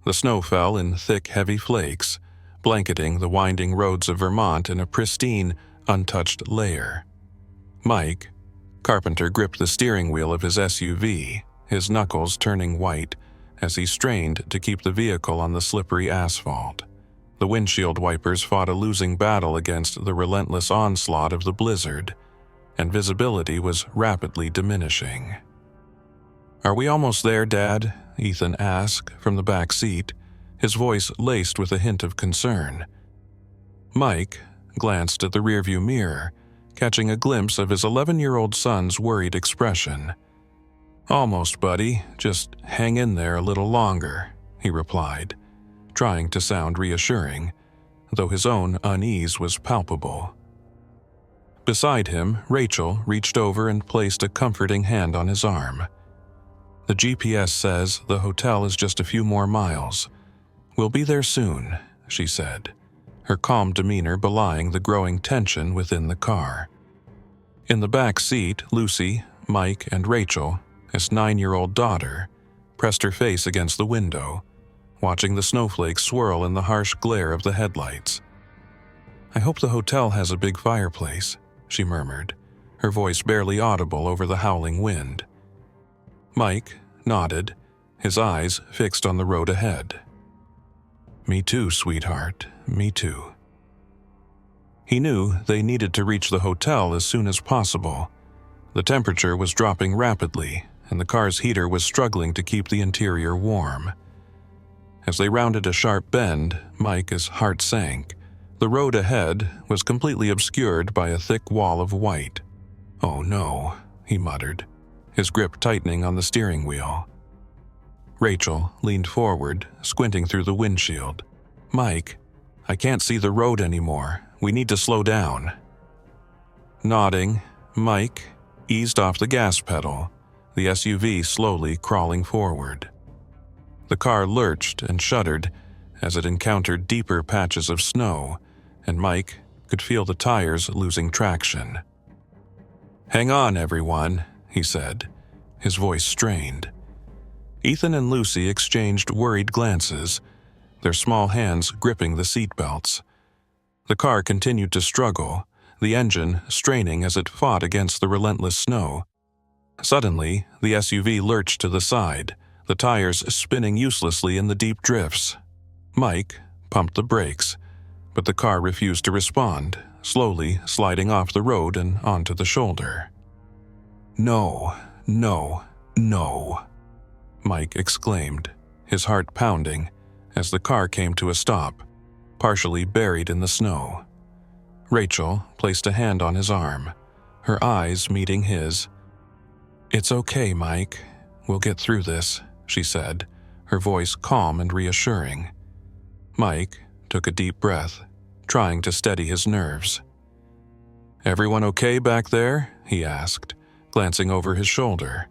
The snow fell in thick, heavy flakes, blanketing the winding roads of Vermont in a pristine, untouched layer. Mike, Carpenter, gripped the steering wheel of his SUV, his knuckles turning white as he strained to keep the vehicle on the slippery asphalt. The windshield wipers fought a losing battle against the relentless onslaught of the blizzard, and visibility was rapidly diminishing. "Are we almost there, Dad?" Ethan asked from the back seat, his voice laced with a hint of concern. Mike glanced at the rearview mirror, catching a glimpse of his 11-year-old son's worried expression. "Almost, buddy. Just hang in there a little longer," he replied, trying to sound reassuring, though his own unease was palpable. Beside him, Rachel reached over and placed a comforting hand on his arm. "The GPS says the hotel is just a few more miles. We'll be there soon," she said, her calm demeanor belying the growing tension within the car. In the back seat, Lucy, Mike, and Rachel, his 9-year-old daughter, pressed her face against the window, watching the snowflakes swirl in the harsh glare of the headlights. "I hope the hotel has a big fireplace," she murmured, her voice barely audible over the howling wind. Mike nodded, his eyes fixed on the road ahead. "Me too, sweetheart, me too." He knew they needed to reach the hotel as soon as possible. The temperature was dropping rapidly, and the car's heater was struggling to keep the interior warm. As they rounded a sharp bend, Mike's heart sank. The road ahead was completely obscured by a thick wall of white. "Oh no," he muttered, his grip tightening on the steering wheel. Rachel leaned forward, squinting through the windshield. "Mike, I can't see the road anymore. We need to slow down." Nodding, Mike eased off the gas pedal, the SUV slowly crawling forward. The car lurched and shuddered as it encountered deeper patches of snow, and Mike could feel the tires losing traction. "Hang on, everyone," he said, his voice strained. Ethan and Lucy exchanged worried glances, their small hands gripping the seatbelts. The car continued to struggle, the engine straining as it fought against the relentless snow. Suddenly, the SUV lurched to the side, the tires spinning uselessly in the deep drifts. Mike pumped the brakes, but the car refused to respond, slowly sliding off the road and onto the shoulder. "No, no, no," Mike exclaimed, his heart pounding, as the car came to a stop, partially buried in the snow. Rachel placed a hand on his arm, her eyes meeting his. "It's okay, Mike. We'll get through this," she said, her voice calm and reassuring. Mike took a deep breath, trying to steady his nerves. "Everyone okay back there?" he asked, glancing over his shoulder.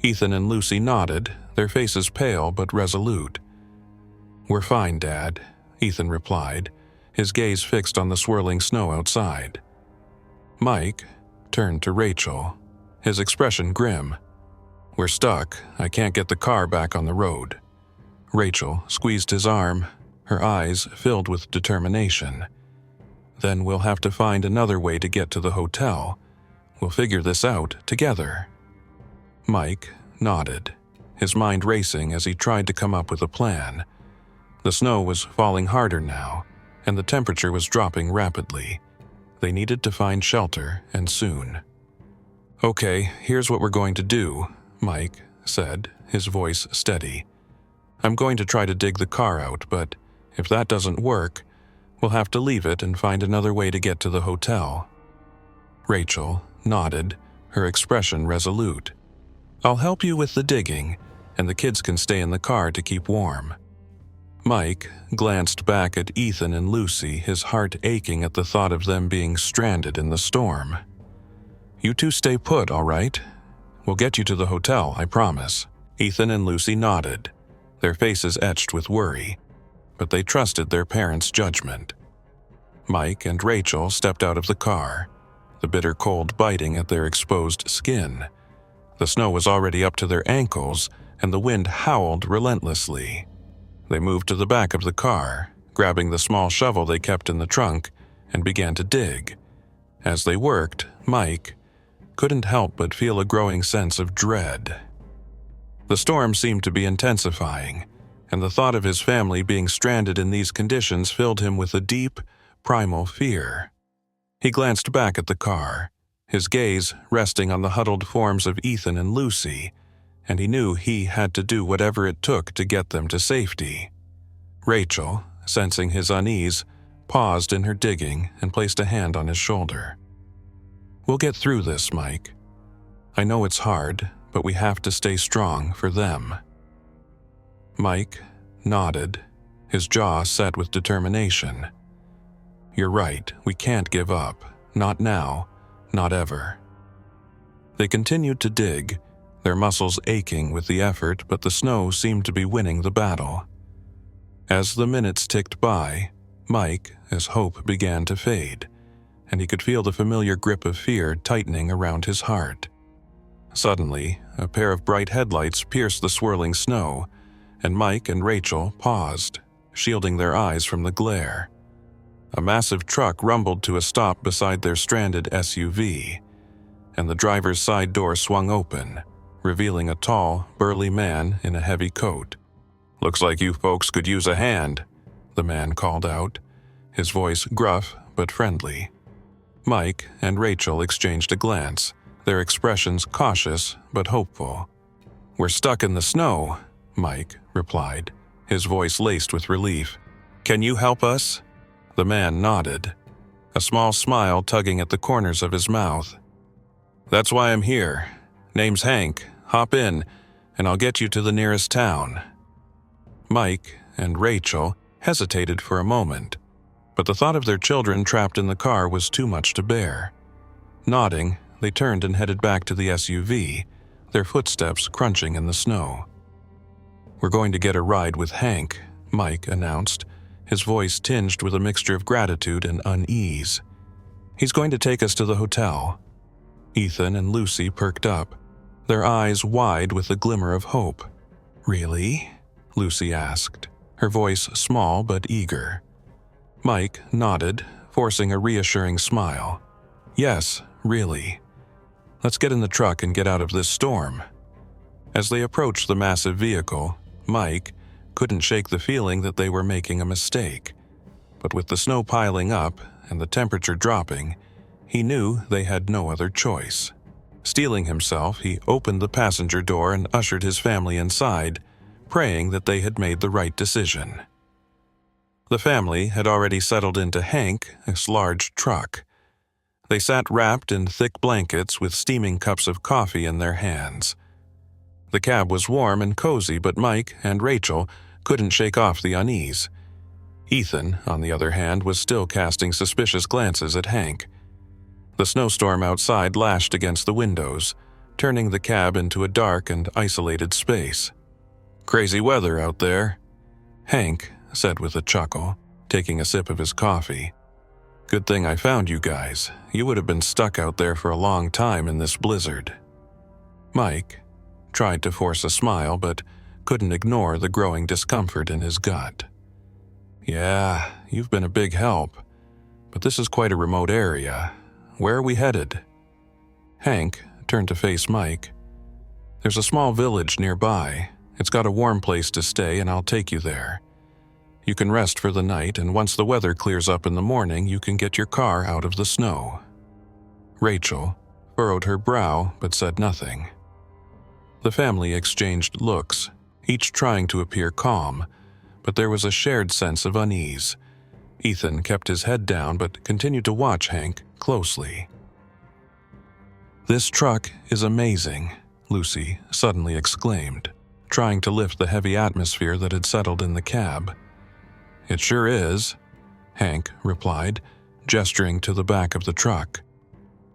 Ethan and Lucy nodded, their faces pale but resolute. "We're fine, Dad," Ethan replied, his gaze fixed on the swirling snow outside. Mike turned to Rachel, his expression grim. "We're stuck. I can't get the car back on the road." Rachel squeezed his arm, her eyes filled with determination. "Then we'll have to find another way to get to the hotel. We'll figure this out together." Mike nodded, his mind racing as he tried to come up with a plan. The snow was falling harder now, and the temperature was dropping rapidly. They needed to find shelter, and soon. "Okay, here's what we're going to do," Mike said, his voice steady. "I'm going to try to dig the car out, but if that doesn't work, we'll have to leave it and find another way to get to the hotel." Rachel nodded, her expression resolute. "I'll help you with the digging, and the kids can stay in the car to keep warm." Mike glanced back at Ethan and Lucy, his heart aching at the thought of them being stranded in the storm. "You two stay put, all right? We'll get you to the hotel, I promise." Ethan and Lucy nodded, their faces etched with worry, but they trusted their parents' judgment. Mike and Rachel stepped out of the car, the bitter cold biting at their exposed skin. The snow was already up to their ankles, and the wind howled relentlessly. They moved to the back of the car, grabbing the small shovel they kept in the trunk, and began to dig. As they worked, Mike couldn't help but feel a growing sense of dread. The storm seemed to be intensifying, and the thought of his family being stranded in these conditions filled him with a deep, primal fear. He glanced back at the car, his gaze resting on the huddled forms of Ethan and Lucy, and he knew he had to do whatever it took to get them to safety. Rachel, sensing his unease, paused in her digging and placed a hand on his shoulder. "We'll get through this, Mike. I know it's hard, but we have to stay strong for them." Mike nodded, his jaw set with determination. "You're right, we can't give up. Not now, not ever." They continued to dig, their muscles aching with the effort, but the snow seemed to be winning the battle. As the minutes ticked by, Mike, as hope began to fade, and he could feel the familiar grip of fear tightening around his heart. Suddenly, a pair of bright headlights pierced the swirling snow, and Mike and Rachel paused, shielding their eyes from the glare. A massive truck rumbled to a stop beside their stranded SUV, and the driver's side door swung open, revealing a tall, burly man in a heavy coat. "Looks like you folks could use a hand," the man called out, his voice gruff but friendly. Mike and Rachel exchanged a glance, their expressions cautious but hopeful. "We're stuck in the snow," Mike replied, his voice laced with relief. "Can you help us?" The man nodded, a small smile tugging at the corners of his mouth. "That's why I'm here. Name's Hank. Hop in, and I'll get you to the nearest town." Mike and Rachel hesitated for a moment, but the thought of their children trapped in the car was too much to bear. Nodding, they turned and headed back to the SUV, their footsteps crunching in the snow. "We're going to get a ride with Hank," Mike announced, his voice tinged with a mixture of gratitude and unease. "He's going to take us to the hotel." Ethan and Lucy perked up, their eyes wide with a glimmer of hope. "Really?" Lucy asked, her voice small but eager. Mike nodded, forcing a reassuring smile. "Yes, really. Let's get in the truck and get out of this storm." As they approached the massive vehicle, Mike couldn't shake the feeling that they were making a mistake. But with the snow piling up and the temperature dropping, he knew they had no other choice. Steeling himself, he opened the passenger door and ushered his family inside, praying that they had made the right decision. The family had already settled into Hank's large truck. They sat wrapped in thick blankets with steaming cups of coffee in their hands. The cab was warm and cozy, but Mike and Rachel couldn't shake off the unease. Ethan, on the other hand, was still casting suspicious glances at Hank. The snowstorm outside lashed against the windows, turning the cab into a dark and isolated space. "Crazy weather out there," Hank said with a chuckle, taking a sip of his coffee. "Good thing I found you guys. You would have been stuck out there for a long time in this blizzard." Mike tried to force a smile but couldn't ignore the growing discomfort in his gut. "Yeah, you've been a big help, but this is quite a remote area. Where are we headed?" Hank turned to face Mike. "There's a small village nearby. It's got a warm place to stay, and I'll take you there. You can rest for the night, and once the weather clears up in the morning, you can get your car out of the snow." Rachel furrowed her brow but said nothing. The family exchanged looks, each trying to appear calm, but there was a shared sense of unease. Ethan kept his head down but continued to watch Hank closely. "This truck is amazing," Lucy suddenly exclaimed, trying to lift the heavy atmosphere that had settled in the cab. "It sure is," Hank replied, gesturing to the back of the truck.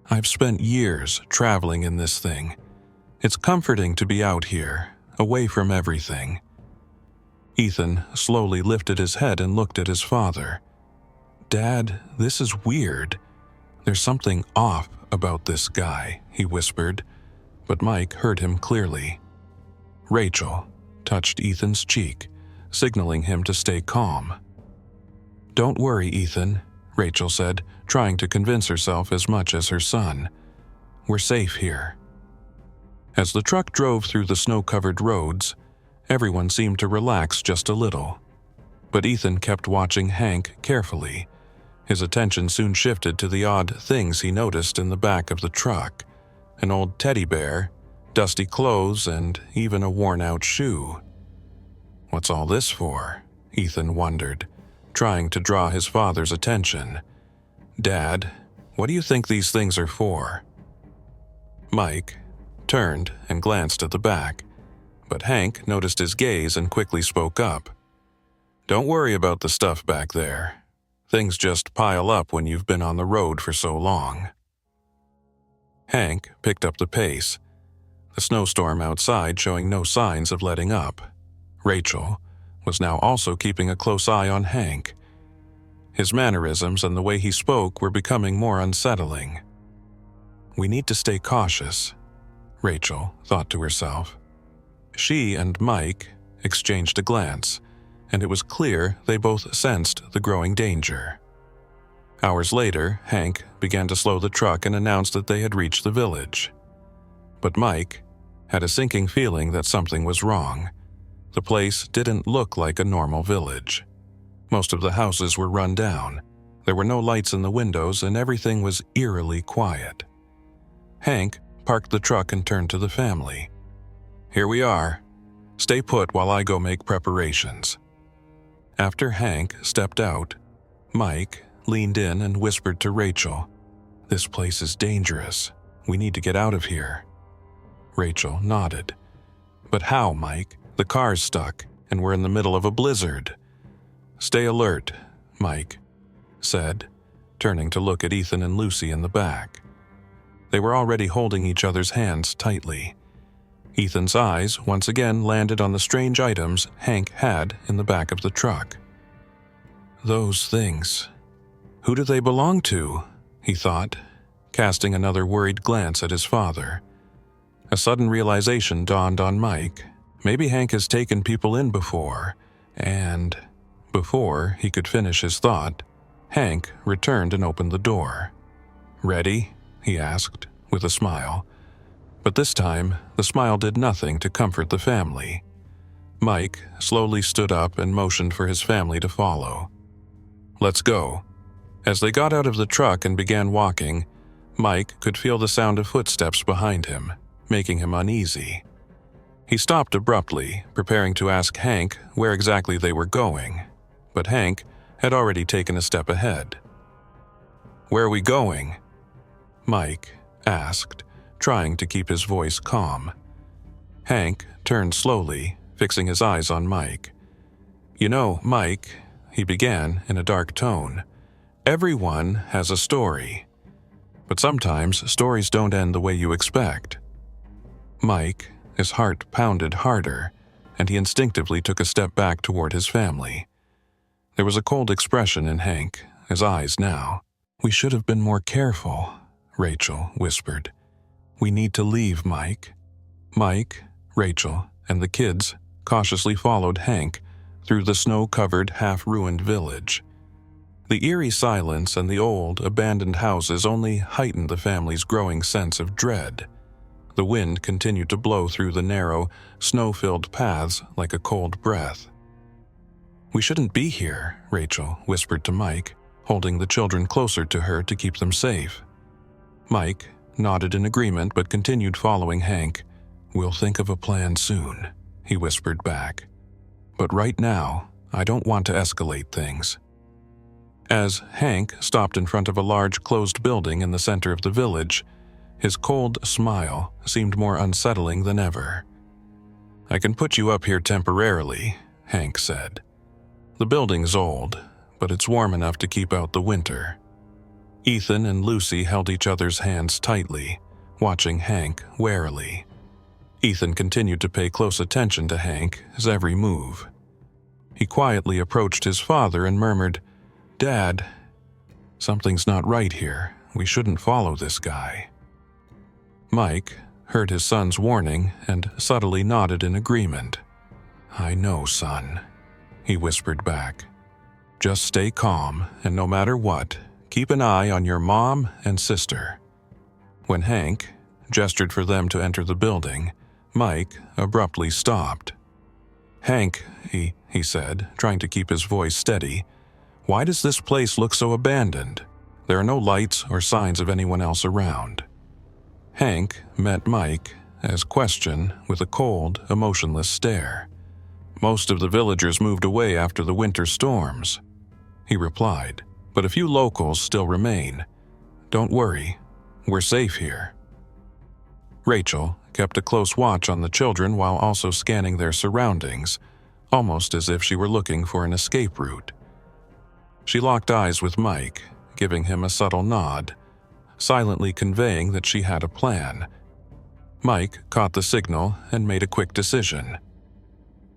"I've spent years traveling in this thing. It's comforting to be out here, away from everything." Ethan slowly lifted his head and looked at his father. "Dad, this is weird. There's something off about this guy," he whispered, but Mike heard him clearly. Rachel touched Ethan's cheek, signaling him to stay calm. "Don't worry, Ethan," Rachel said, trying to convince herself as much as her son. "We're safe here." As the truck drove through the snow-covered roads, everyone seemed to relax just a little. But Ethan kept watching Hank carefully. His attention soon shifted to the odd things he noticed in the back of the truck: an old teddy bear, dusty clothes, and even a worn-out shoe. "What's all this for?" Ethan wondered, trying to draw his father's attention. "Dad, what do you think these things are for?" Mike turned and glanced at the back, but Hank noticed his gaze and quickly spoke up. "Don't worry about the stuff back there. Things just pile up when you've been on the road for so long." Hank picked up the pace, the snowstorm outside showing no signs of letting up. Rachel was now also keeping a close eye on Hank. His mannerisms and the way he spoke were becoming more unsettling. "We need to stay cautious," Rachel thought to herself. She and Mike exchanged a glance, and it was clear they both sensed the growing danger. Hours later, Hank began to slow the truck and announced that they had reached the village. But Mike had a sinking feeling that something was wrong. The place didn't look like a normal village. Most of the houses were run down. There were no lights in the windows, and everything was eerily quiet. Hank parked the truck and turned to the family. "Here we are. Stay put while I go make preparations." After Hank stepped out, Mike leaned in and whispered to Rachel, "This place is dangerous. We need to get out of here." Rachel nodded. "But how, Mike? The car's stuck, and we're in the middle of a blizzard." "Stay alert," Mike said, turning to look at Ethan and Lucy in the back. They were already holding each other's hands tightly. Ethan's eyes once again landed on the strange items Hank had in the back of the truck. "Those things. Who do they belong to?" he thought, casting another worried glance at his father. A sudden realization dawned on Mike. Maybe Hank has taken people in before, and before he could finish his thought, Hank returned and opened the door. "Ready?" he asked, with a smile. But this time, the smile did nothing to comfort the family. Mike slowly stood up and motioned for his family to follow. "Let's go." As they got out of the truck and began walking, Mike could feel the sound of footsteps behind him, making him uneasy. He stopped abruptly, preparing to ask Hank where exactly they were going, but Hank had already taken a step ahead. "Where are we going?" Mike asked, trying to keep his voice calm. Hank turned slowly, fixing his eyes on Mike. "You know, Mike," he began in a dark tone, "everyone has a story. But sometimes stories don't end the way you expect." Mike, his heart pounded harder, and he instinctively took a step back toward his family. There was a cold expression in Hank, his eyes now. "We should have been more careful," Rachel whispered. "We need to leave, Mike." Mike, Rachel, and the kids cautiously followed Hank through the snow-covered, half-ruined village. The eerie silence and the old, abandoned houses only heightened the family's growing sense of dread. The wind continued to blow through the narrow, snow-filled paths like a cold breath. "We shouldn't be here," Rachel whispered to Mike, holding the children closer to her to keep them safe. Mike nodded in agreement but continued following Hank. "We'll think of a plan soon," he whispered back. "But right now, I don't want to escalate things." As Hank stopped in front of a large closed building in the center of the village, his cold smile seemed more unsettling than ever. "I can put you up here temporarily," Hank said. "The building's old, but it's warm enough to keep out the winter." Ethan and Lucy held each other's hands tightly, watching Hank warily. Ethan continued to pay close attention to Hank's every move. He quietly approached his father and murmured, "Dad, something's not right here. We shouldn't follow this guy." Mike heard his son's warning and subtly nodded in agreement. "I know, son," he whispered back. "Just stay calm, and no matter what, keep an eye on your mom and sister." When Hank gestured for them to enter the building, Mike abruptly stopped. "Hank," he said, trying to keep his voice steady, "why does this place look so abandoned? There are no lights or signs of anyone else around." Hank met Mike's question with a cold, emotionless stare. "Most of the villagers moved away after the winter storms," he replied, "but a few locals still remain. Don't worry, we're safe here." Rachel kept a close watch on the children while also scanning their surroundings, almost as if she were looking for an escape route. She locked eyes with Mike, giving him a subtle nod, silently conveying that she had a plan. Mike caught the signal and made a quick decision.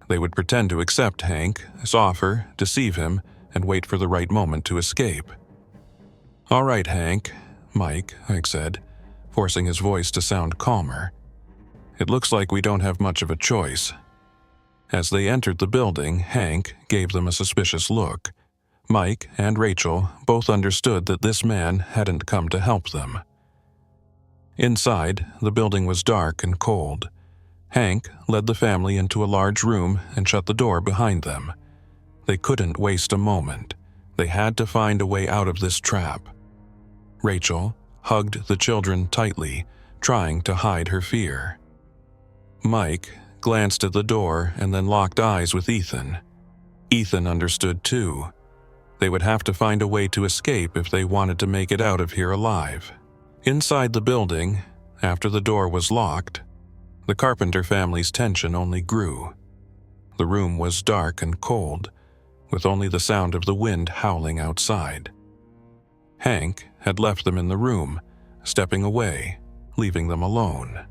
They would pretend to accept Hank's offer, deceive him, and wait for the right moment to escape. "All right, Hank," Mike said, forcing his voice to sound calmer. "It looks like we don't have much of a choice." As they entered the building, Hank gave them a suspicious look. Mike and Rachel both understood that this man hadn't come to help them. Inside, the building was dark and cold. Hank led the family into a large room and shut the door behind them. They couldn't waste a moment. They had to find a way out of this trap. Rachel hugged the children tightly, trying to hide her fear. Mike glanced at the door and then locked eyes with Ethan. Ethan understood too. They would have to find a way to escape if they wanted to make it out of here alive. Inside the building, after the door was locked, the Carpenter family's tension only grew. The room was dark and cold, with only the sound of the wind howling outside. Hank had left them in the room, stepping away, leaving them alone.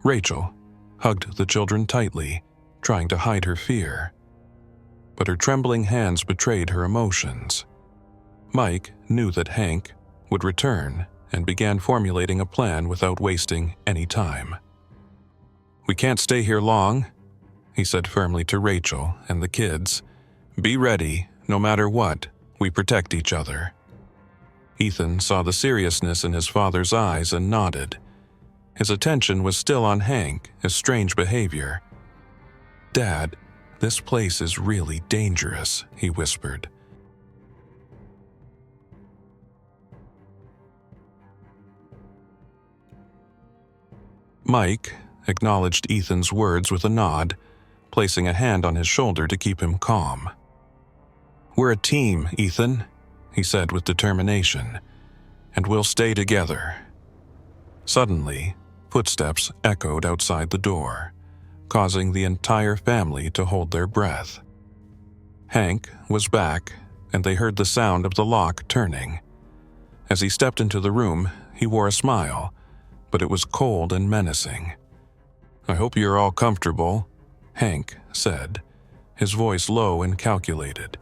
Rachel hugged the children tightly, trying to hide her fear. But her trembling hands betrayed her emotions. Mike knew that Hank would return and began formulating a plan without wasting any time. "We can't stay here long," he said firmly to Rachel and the kids. "Be ready, no matter what, we protect each other." Ethan saw the seriousness in his father's eyes and nodded. His attention was still on Hank's strange behavior. "Dad, this place is really dangerous," he whispered. Mike acknowledged Ethan's words with a nod, placing a hand on his shoulder to keep him calm. "We're a team, Ethan," he said with determination, "and we'll stay together." Suddenly, footsteps echoed outside the door, causing the entire family to hold their breath. Hank was back, and they heard the sound of the lock turning. As he stepped into the room, he wore a smile, but it was cold and menacing. "I hope you're all comfortable," Hank said, his voice low and calculated.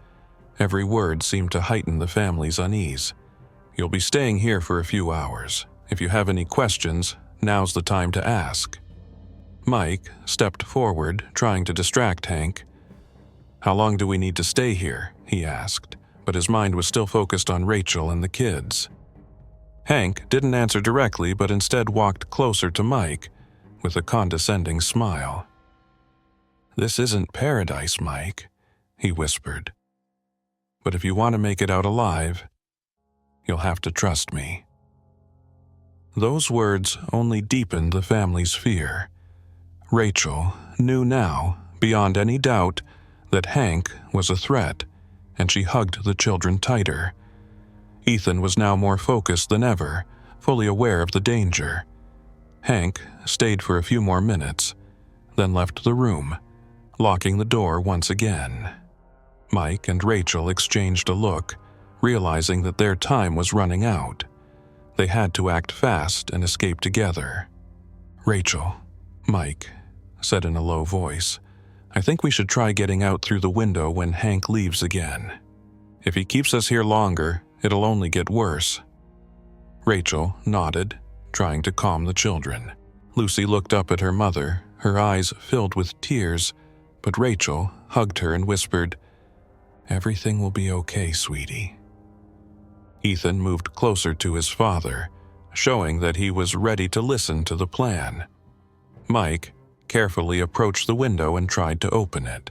Every word seemed to heighten the family's unease. "You'll be staying here for a few hours. If you have any questions, now's the time to ask." Mike stepped forward, trying to distract Hank. "How long do we need to stay here?" he asked, but his mind was still focused on Rachel and the kids. Hank didn't answer directly, but instead walked closer to Mike with a condescending smile. "This isn't paradise, Mike," he whispered. "But if you want to make it out alive, you'll have to trust me." Those words only deepened the family's fear. Rachel knew now, beyond any doubt, that Hank was a threat, and she hugged the children tighter. Ethan was now more focused than ever, fully aware of the danger. Hank stayed for a few more minutes, then left the room, locking the door once again. Mike and Rachel exchanged a look, realizing that their time was running out. They had to act fast and escape together. "Rachel," Mike said in a low voice, "I think we should try getting out through the window when Hank leaves again. If he keeps us here longer, it'll only get worse." Rachel nodded, trying to calm the children. Lucy looked up at her mother, her eyes filled with tears, but Rachel hugged her and whispered, "Everything will be okay, sweetie." Ethan moved closer to his father, showing that he was ready to listen to the plan. Mike carefully approached the window and tried to open it.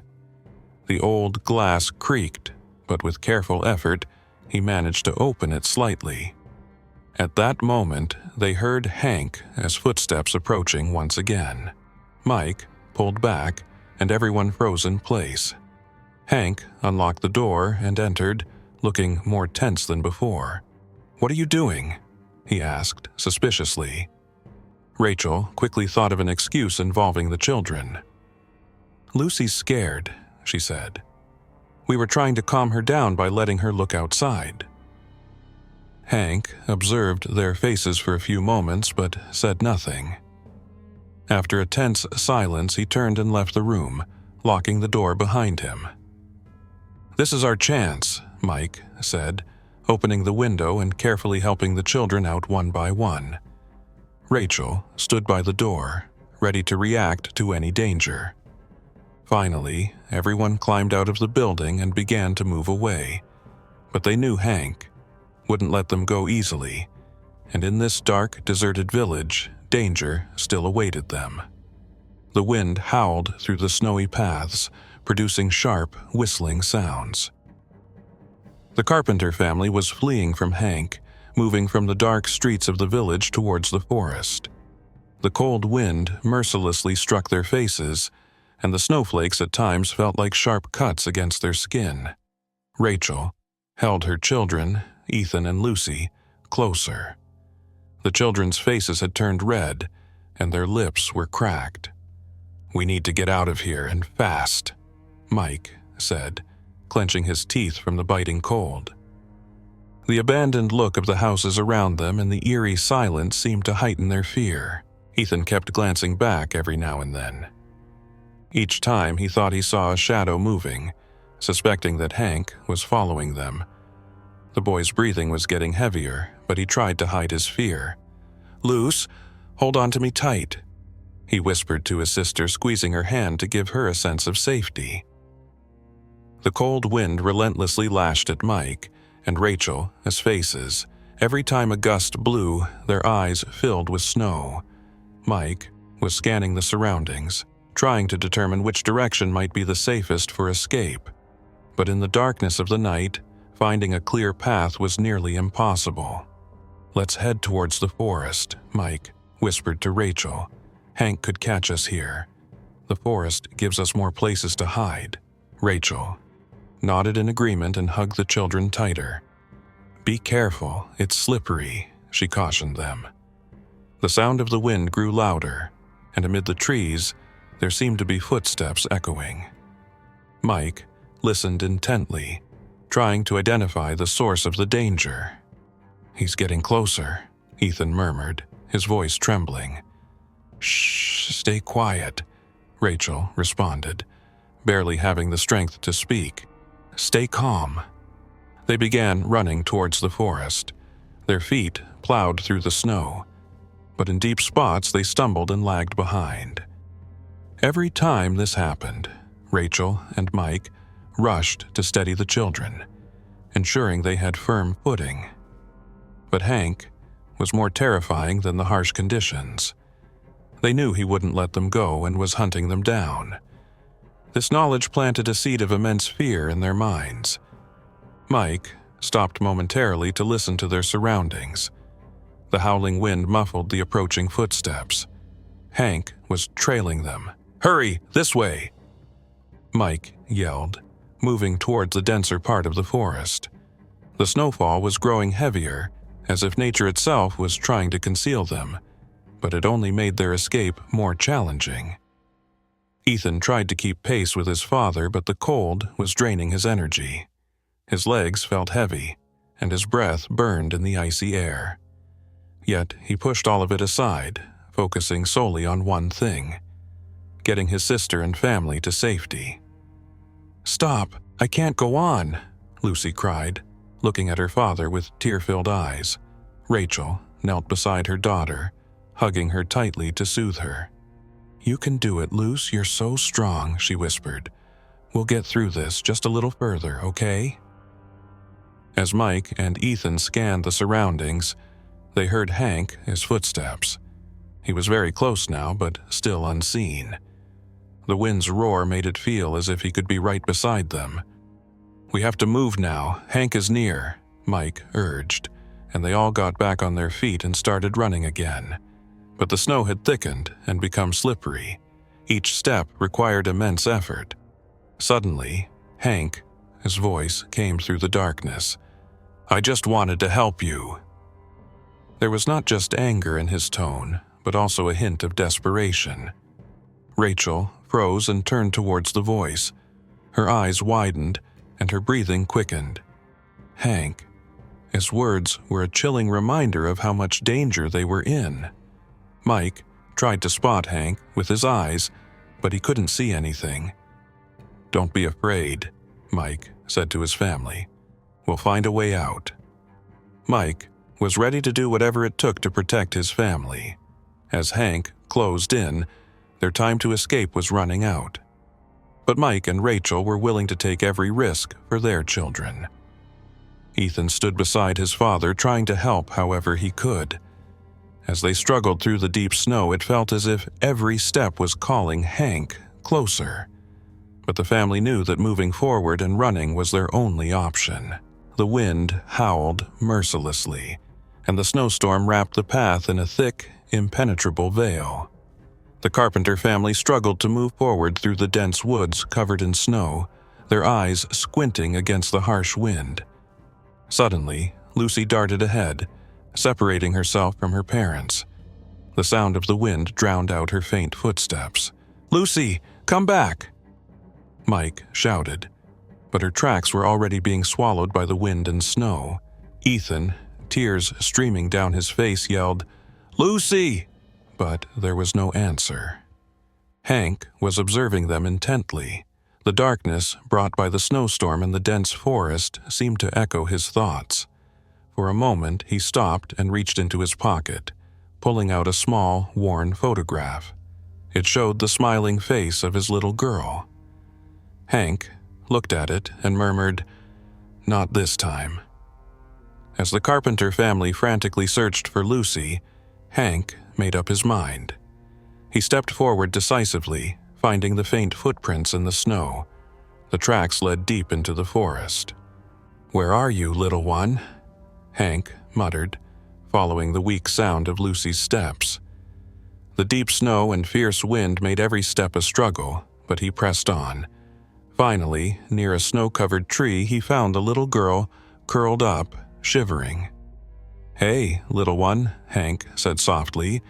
The old glass creaked, but with careful effort, he managed to open it slightly. At that moment, they heard Hank as footsteps approaching once again. Mike pulled back, and everyone froze in place. Hank unlocked the door and entered, looking more tense than before. "What are you doing?" he asked suspiciously. Rachel quickly thought of an excuse involving the children. "Lucy's scared," she said. "We were trying to calm her down by letting her look outside." Hank observed their faces for a few moments but said nothing. After a tense silence, he turned and left the room, locking the door behind him. "This is our chance," Mike said, opening the window and carefully helping the children out one by one. Rachel stood by the door, ready to react to any danger. Finally, everyone climbed out of the building and began to move away, but they knew Hank wouldn't let them go easily, and in this dark, deserted village, danger still awaited them. The wind howled through the snowy paths, producing sharp, whistling sounds. The Carpenter family was fleeing from Hank, moving from the dark streets of the village towards the forest. The cold wind mercilessly struck their faces, and the snowflakes at times felt like sharp cuts against their skin. Rachel held her children, Ethan and Lucy, closer. The children's faces had turned red, and their lips were cracked. "We need to get out of here, and fast," Mike said, clenching his teeth from the biting cold. The abandoned look of the houses around them and the eerie silence seemed to heighten their fear. Ethan kept glancing back every now and then. Each time he thought he saw a shadow moving, suspecting that Hank was following them. The boy's breathing was getting heavier, but he tried to hide his fear. "Luce, hold on to me tight," he whispered to his sister, squeezing her hand to give her a sense of safety. The cold wind relentlessly lashed at Mike and Rachel as faces. Every time a gust blew, their eyes filled with snow. Mike was scanning the surroundings, trying to determine which direction might be the safest for escape. But in the darkness of the night, finding a clear path was nearly impossible. "Let's head towards the forest," Mike whispered to Rachel. "Hank could catch us here. The forest gives us more places to hide." Rachel nodded in agreement and hugged the children tighter. "Be careful, it's slippery," she cautioned them. The sound of the wind grew louder, and amid the trees, there seemed to be footsteps echoing. Mike listened intently, trying to identify the source of the danger. "He's getting closer," Ethan murmured, his voice trembling. "Shh, stay quiet," Rachel responded, barely having the strength to speak. "Stay calm." They began running towards the forest. Their feet plowed through the snow, but in deep spots they stumbled and lagged behind. Every time this happened, Rachel and Mike rushed to steady the children, ensuring they had firm footing. But Hank was more terrifying than the harsh conditions. They knew he wouldn't let them go and was hunting them down. This knowledge planted a seed of immense fear in their minds. Mike stopped momentarily to listen to their surroundings. The howling wind muffled the approaching footsteps. Hank was trailing them. "Hurry, this way!" Mike yelled, moving towards the denser part of the forest. The snowfall was growing heavier, as if nature itself was trying to conceal them, but it only made their escape more challenging. Ethan tried to keep pace with his father, but the cold was draining his energy. His legs felt heavy, and his breath burned in the icy air. Yet he pushed all of it aside, focusing solely on one thing: getting his sister and family to safety. "Stop! I can't go on!" Lucy cried, looking at her father with tear-filled eyes. Rachel knelt beside her daughter, hugging her tightly to soothe her. "You can do it, Luce. You're so strong," she whispered. "We'll get through this just a little further, okay?" As Mike and Ethan scanned the surroundings, they heard Hank, his footsteps. He was very close now, but still unseen. The wind's roar made it feel as if he could be right beside them. "We have to move now. Hank is near," Mike urged, and they all got back on their feet and started running again. But the snow had thickened and become slippery. Each step required immense effort. Suddenly, Hank, his voice came through the darkness. "I just wanted to help you." There was not just anger in his tone, but also a hint of desperation. Rachel froze and turned towards the voice. Her eyes widened and her breathing quickened. Hank. His words were a chilling reminder of how much danger they were in. Mike tried to spot Hank with his eyes, but he couldn't see anything. "Don't be afraid," Mike said to his family. "We'll find a way out." Mike was ready to do whatever it took to protect his family. As Hank closed in, their time to escape was running out. But Mike and Rachel were willing to take every risk for their children. Ethan stood beside his father, trying to help however he could. As they struggled through the deep snow, it felt as if every step was calling Hank closer. But the family knew that moving forward and running was their only option. The wind howled mercilessly, and the snowstorm wrapped the path in a thick, impenetrable veil. The Carpenter family struggled to move forward through the dense woods covered in snow, their eyes squinting against the harsh wind. Suddenly, Lucy darted ahead, separating herself from her parents. The sound of the wind drowned out her faint footsteps. "Lucy, come back!" Mike shouted, but her tracks were already being swallowed by the wind and snow. Ethan, tears streaming down his face, yelled, "Lucy!" But there was no answer. Hank was observing them intently. The darkness brought by the snowstorm and the dense forest seemed to echo his thoughts. For a moment, he stopped and reached into his pocket, pulling out a small, worn photograph. It showed the smiling face of his little girl. Hank looked at it and murmured, "Not this time." As the Carpenter family frantically searched for Lucy, Hank made up his mind. He stepped forward decisively, finding the faint footprints in the snow. The tracks led deep into the forest. "Where are you, little one?" Hank muttered, following the weak sound of Lucy's steps. The deep snow and fierce wind made every step a struggle, but he pressed on. Finally, near a snow-covered tree, he found the little girl curled up, shivering. "Hey, little one," Hank said softly,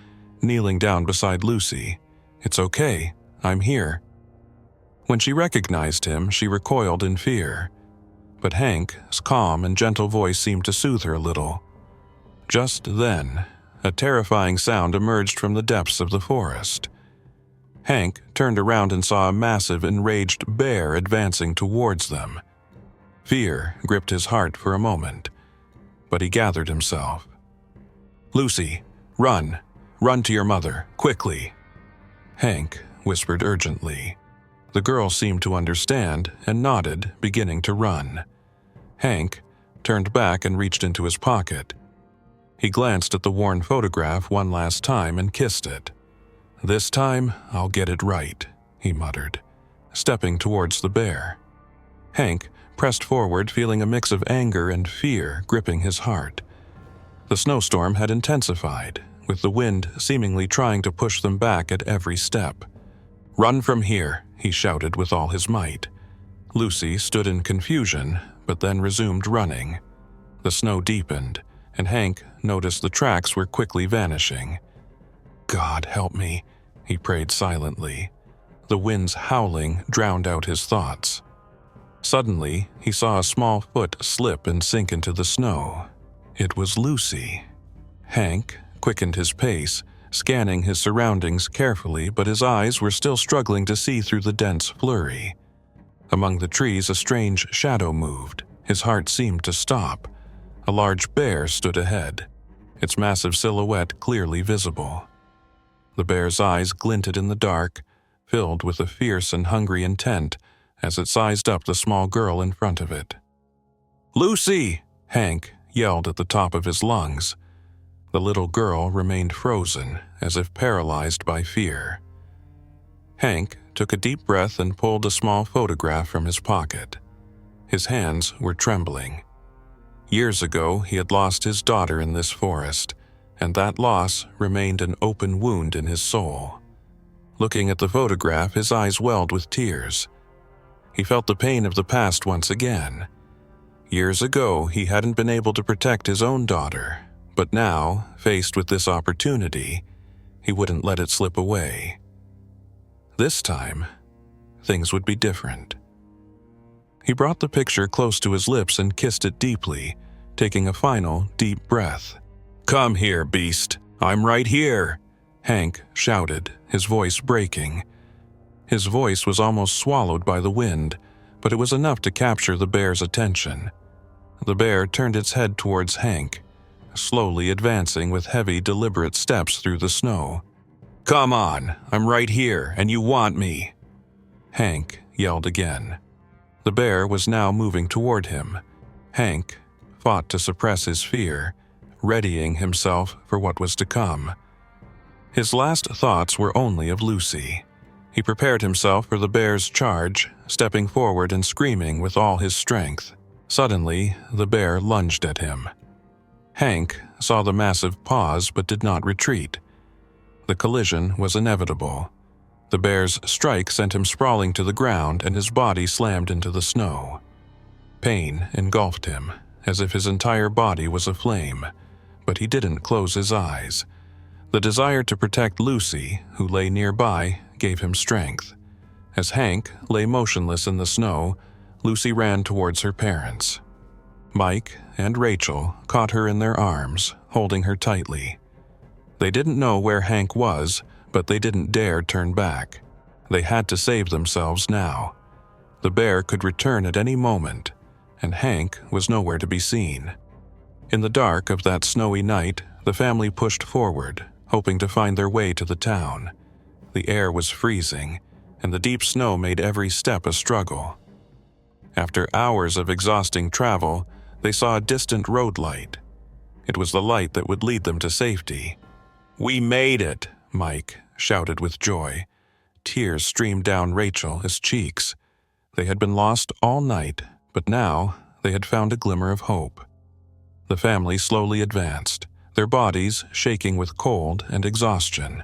kneeling down beside Lucy. "It's okay. I'm here." When she recognized him, she recoiled in fear. But Hank's calm and gentle voice seemed to soothe her a little. Just then, a terrifying sound emerged from the depths of the forest. Hank turned around and saw a massive, enraged bear advancing towards them. Fear gripped his heart for a moment, but he gathered himself. "Lucy, run! Run to your mother, quickly!" Hank whispered urgently. The girl seemed to understand and nodded, beginning to run. Hank turned back and reached into his pocket. He glanced at the worn photograph one last time and kissed it. "This time, I'll get it right," he muttered, stepping towards the bear. Hank pressed forward, feeling a mix of anger and fear gripping his heart. The snowstorm had intensified, with the wind seemingly trying to push them back at every step. "Run from here," he shouted with all his might. Lucy stood in confusion, but then resumed running. The snow deepened, and Hank noticed the tracks were quickly vanishing. "God help me," he prayed silently. The wind's howling drowned out his thoughts. Suddenly, he saw a small foot slip and sink into the snow. It was Lucy. Hank quickened his pace, scanning his surroundings carefully, but his eyes were still struggling to see through the dense flurry. Among the trees, a strange shadow moved. His heart seemed to stop. A large bear stood ahead, its massive silhouette clearly visible. The bear's eyes glinted in the dark, filled with a fierce and hungry intent as it sized up the small girl in front of it. "Lucy!" Hank yelled at the top of his lungs. The little girl remained frozen, as if paralyzed by fear. Hank took a deep breath and pulled a small photograph from his pocket. His hands were trembling. Years ago, he had lost his daughter in this forest, and that loss remained an open wound in his soul. Looking at the photograph, his eyes welled with tears. He felt the pain of the past once again. Years ago, he hadn't been able to protect his own daughter, but now, faced with this opportunity, he wouldn't let it slip away. This time, things would be different. He brought the picture close to his lips and kissed it deeply, taking a final deep breath. "Come here, beast. I'm right here," Hank shouted, his voice breaking. His voice was almost swallowed by the wind, but it was enough to capture the bear's attention. The bear turned its head towards Hank, slowly advancing with heavy, deliberate steps through the snow. "Come on, I'm right here, and you want me," Hank yelled again. The bear was now moving toward him. Hank fought to suppress his fear, readying himself for what was to come. His last thoughts were only of Lucy. He prepared himself for the bear's charge, stepping forward and screaming with all his strength. Suddenly, the bear lunged at him. Hank saw the massive paws but did not retreat. The collision was inevitable. The bear's strike sent him sprawling to the ground and his body slammed into the snow. Pain engulfed him, as if his entire body was aflame, but he didn't close his eyes. The desire to protect Lucy, who lay nearby, gave him strength. As Hank lay motionless in the snow, Lucy ran towards her parents. Mike and Rachel caught her in their arms, holding her tightly. They didn't know where Hank was, but they didn't dare turn back. They had to save themselves now. The bear could return at any moment, and Hank was nowhere to be seen. In the dark of that snowy night, the family pushed forward, hoping to find their way to the town. The air was freezing, and the deep snow made every step a struggle. After hours of exhausting travel, they saw a distant road light. It was the light that would lead them to safety. "We made it!" Mike shouted with joy. Tears streamed down Rachel's cheeks. They had been lost all night, but now they had found a glimmer of hope. The family slowly advanced, their bodies shaking with cold and exhaustion.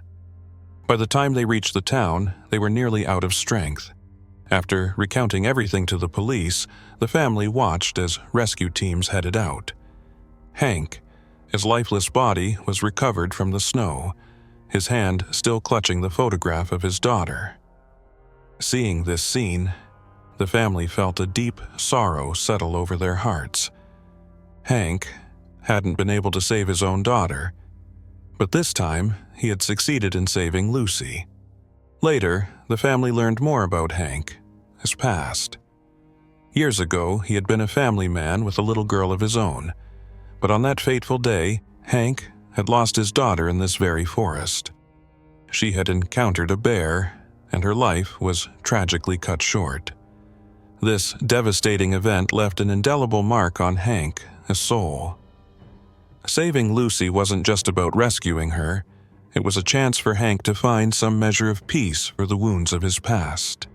By the time they reached the town, they were nearly out of strength. After recounting everything to the police, the family watched as rescue teams headed out. Hank, his lifeless body, was recovered from the snow, his hand still clutching the photograph of his daughter. Seeing this scene, the family felt a deep sorrow settle over their hearts. Hank hadn't been able to save his own daughter, but this time he had succeeded in saving Lucy. Later, the family learned more about Hank, his past. Years ago, he had been a family man with a little girl of his own, but on that fateful day, Hank had lost his daughter in this very forest. She had encountered a bear, and her life was tragically cut short. This devastating event left an indelible mark on Hank, his soul. Saving Lucy wasn't just about rescuing her, it was a chance for Hank to find some measure of peace for the wounds of his past.